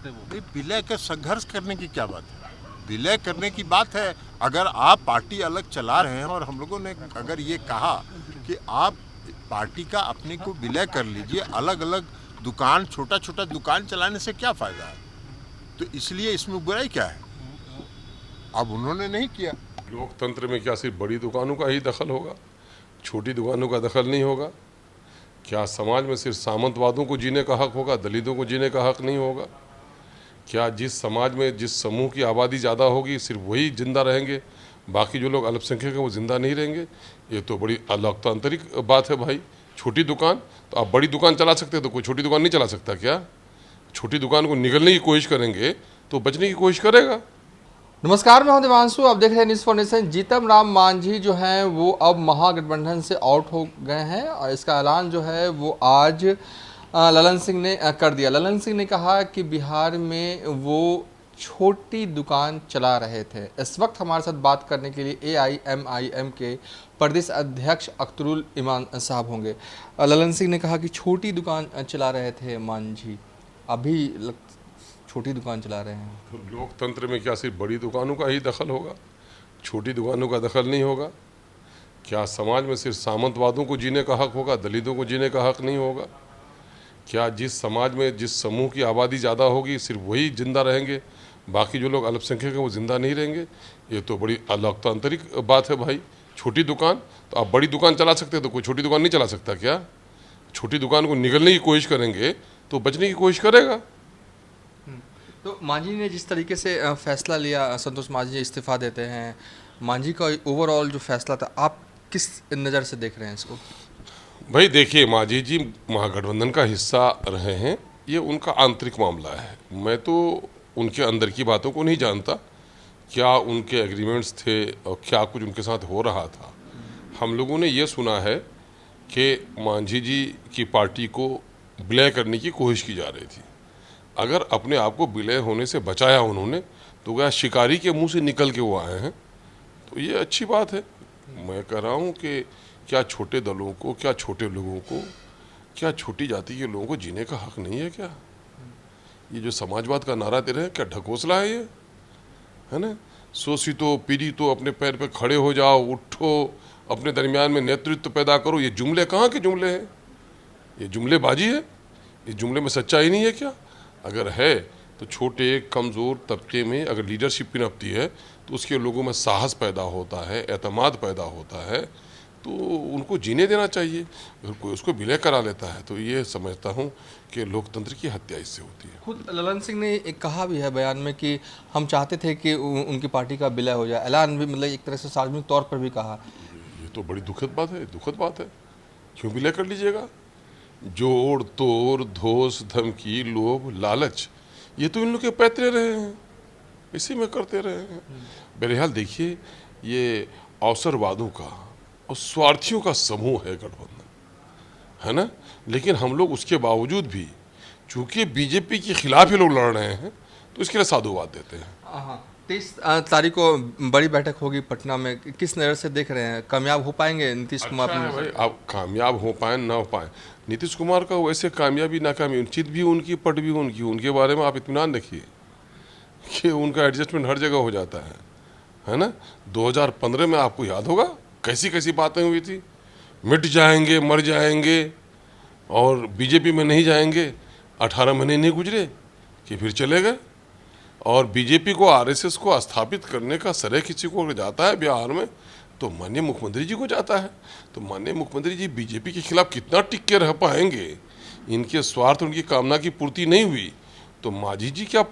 सकते वो? नहीं, विलय का संघर्ष करने की क्या बात है? विलय करने की बात है। अगर आप पार्टी अलग चला रहे हैं और हम लोगों ने अगर ये कहा कि आप पार्टी का अपने को विलय कर लीजिए, अलग अलग दुकान, छोटा छोटा दुकान चलाने से क्या फायदा है? तो इसलिए इसमें बुराई क्या है? अब उन्होंने नहीं किया। लोकतंत्र में क्या सिर्फ बड़ी दुकानों का ही दखल होगा, छोटी दुकानों का दखल नहीं होगा? क्या समाज में सिर्फ सामंतवादों को जीने का हक होगा, दलितों को जीने का हक नहीं होगा? क्या जिस समाज में जिस समूह की आबादी ज़्यादा होगी सिर्फ वही जिंदा रहेंगे, बाकी जो लोग अल्पसंख्यक हैं वो जिंदा नहीं रहेंगे? ये तो बड़ी लोकतांत्रिक बात है भाई। छोटी दुकान तो आप बड़ी दुकान चला सकते हैं, तो कोई छोटी दुकान नहीं चला सकता क्या? छोटी दुकान को निगलने की कोशिश करेंगे तो बचने की कोशिश करेगा। नमस्कार, मैं हूं देवांशु। आप देख रहे हैं न्यूज़ फाउंडेशन। जीतन राम मांझी जो हैं वो अब महागठबंधन से आउट हो गए हैं और इसका ऐलान जो है वो आज ललन सिंह ने कर दिया। ललन सिंह ने कहा कि बिहार में वो छोटी दुकान चला रहे थे। इस वक्त हमारे साथ बात करने के लिए AIMIM के प्रदेश अध्यक्ष अख्तरुल ईमान साहब होंगे। ललन सिंह ने कहा कि छोटी दुकान चला रहे थे मांझी, अभी छोटी दुकान चला रहे हैं। तो लोकतंत्र में क्या सिर्फ बड़ी दुकानों का ही दखल होगा, छोटी दुकानों का दखल नहीं होगा? क्या समाज में सिर्फ सामंतवादों को जीने का हक होगा, दलितों को जीने का हक नहीं होगा? क्या जिस समाज में जिस समूह की आबादी ज़्यादा होगी सिर्फ वही जिंदा रहेंगे, बाकी जो लोग अल्पसंख्यक हैं वो जिंदा नहीं रहेंगे? ये तो बड़ी लोकतांत्रिक बात है भाई। छोटी दुकान तो आप बड़ी दुकान चला सकते हैं, तो कोई छोटी दुकान नहीं चला सकता क्या? छोटी दुकान को निगलने की कोशिश करेंगे तो बचने की कोशिश करेगा। तो मांझी ने जिस तरीके से फैसला लिया, संतोष मांझी इस्तीफा देते हैं, मांझी का ओवरऑल जो फैसला था, आप किस नज़र से देख रहे हैं इसको? भाई देखिए, मांझी जी महागठबंधन का हिस्सा रहे हैं, ये उनका आंतरिक मामला है। मैं तो उनके अंदर की बातों को नहीं जानता, क्या उनके एग्रीमेंट्स थे और क्या कुछ उनके साथ हो रहा था। हम लोगों ने ये सुना है कि मांझी जी की पार्टी को विलय करने की कोशिश की जा रही थी। अगर अपने आप को विलय होने से बचाया उन्होंने, तो क्या शिकारी के मुंह से निकल के वो आए हैं, तो ये अच्छी बात है। मैं कह रहा हूँ कि क्या छोटे दलों को, क्या छोटे लोगों को, क्या छोटी जाति के लोगों को जीने का हक नहीं है क्या? ये जो समाजवाद का नारा दे रहे हैं, क्या ढकोसला है ये? है ना, शोषितो पीड़ितो अपने पैर पे खड़े हो जाओ, उठो, अपने दरमियान में नेतृत्व पैदा करो, ये जुमले कहाँ के जुमले हैं? ये जुमलेबाजी है। इस जुमले में सच्चाई नहीं है क्या? अगर है तो छोटे कमज़ोर तबके में अगर लीडरशिप पिनपती है तो उसके लोगों में साहस पैदा होता है, एतमाद पैदा होता है, तो उनको जीने देना चाहिए। अगर कोई उसको विलय करा लेता है तो ये समझता हूँ कि लोकतंत्र की हत्या इससे होती है। खुद ललन सिंह ने एक कहा भी है बयान में कि हम चाहते थे कि उनकी पार्टी का विलय हो जाए। ऐलान भी मतलब एक तरह से सार्वजनिक तौर पर भी कहा। ये तो बड़ी दुखद बात है, दुखद बात है। क्यों विलय कर लीजिएगा? जोड़ तोड़, धोस, धमकी, लोभ, लालच, ये तो इन लोग के पैतरे रहे हैं, इसी में करते रहे हैं। बहरहाल देखिए, ये अवसरवादों का और स्वार्थियों का समूह है गठबंधन, है ना। लेकिन हम लोग उसके बावजूद भी चूंकि बीजेपी के खिलाफ ही लोग लड़ रहे हैं तो इसके लिए साधुवाद देते हैं। हाँ, 23 तारीख को बड़ी बैठक होगी पटना में। किस नज़र से देख रहे हैं, कामयाब हो पाएंगे नीतीश कुमार? अच्छा है भाई, आप कामयाब हो पाए ना हो पाए, नीतीश कुमार का वैसे कामयाबी नाकामयाबी चित भी उनकी, पट भी उनकी, उनके बारे में आप इत्मीनान रखिए कि उनका एडजस्टमेंट हर जगह हो जाता है ना। 2015 में आपको याद होगा कैसी कैसी बातें हुई थी, मिट जाएंगे, मर जाएंगे और बीजेपी में नहीं जाएंगे। 18 महीने नहीं गुजरे कि फिर चले गए। और बीजेपी को, आरएसएस को स्थापित करने का श्रेय किसी को जाता है बिहार में तो माननीय मुख्यमंत्री जी को जाता है। तो माननीय मुख्यमंत्री जी बीजेपी के खिलाफ कितना टिक के रह पाएंगे? इनके स्वार्थ, उनकी कामना की पूर्ति नहीं हुई तो मांझी जी क्या